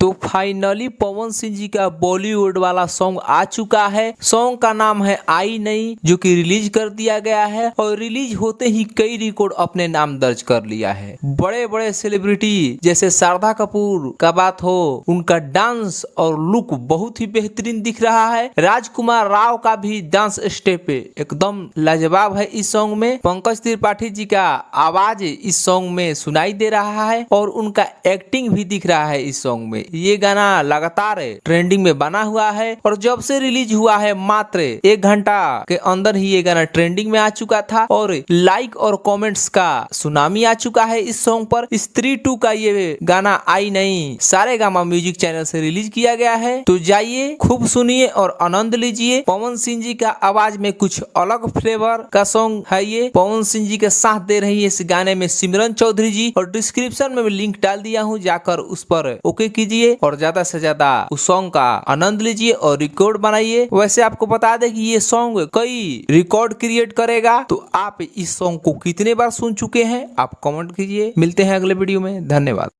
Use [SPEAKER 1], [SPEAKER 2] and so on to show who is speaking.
[SPEAKER 1] तो फाइनली पवन सिंह जी का बॉलीवुड वाला सॉन्ग आ चुका है। सॉन्ग का नाम है आई नहीं, जो कि रिलीज कर दिया गया है और रिलीज होते ही कई रिकॉर्ड अपने नाम दर्ज कर लिया है। बड़े बड़े सेलिब्रिटी जैसे शारदा कपूर का बात हो, उनका डांस और लुक बहुत ही बेहतरीन दिख रहा है। राजकुमार राव का भी डांस स्टेप एकदम लाजवाब है इस सॉन्ग में। पंकज त्रिपाठी जी का आवाज इस सॉन्ग में सुनाई दे रहा है और उनका एक्टिंग भी दिख रहा है इस सॉन्ग में। ये गाना लगातार ट्रेंडिंग में बना हुआ है और जब से रिलीज हुआ है मात्र 1 घंटा के अंदर ही ये गाना ट्रेंडिंग में आ चुका था और लाइक और कमेंट्स का सुनामी आ चुका है इस सॉन्ग पर। स्त्री 2 का ये गाना आई नहीं सारेगामा म्यूजिक चैनल से रिलीज किया गया है, तो जाइए खूब सुनिए और आनंद लीजिए। पवन सिंह जी का आवाज में कुछ अलग फ्लेवर का सॉन्ग है ये। पवन सिंह जी के साथ दे रही है इस गाने में सिमरन चौधरी जी, और डिस्क्रिप्शन में लिंक डाल दिया हूँ, जाकर उस पर ओके कीजिए और ज्यादा से ज्यादा उस सॉन्ग का आनंद लीजिए और रिकॉर्ड बनाइए। वैसे आपको बता दें कि ये सॉन्ग कई रिकॉर्ड क्रिएट करेगा, तो आप इस सॉन्ग को कितने बार सुन चुके हैं आप कमेंट कीजिए। मिलते हैं अगले वीडियो में, धन्यवाद।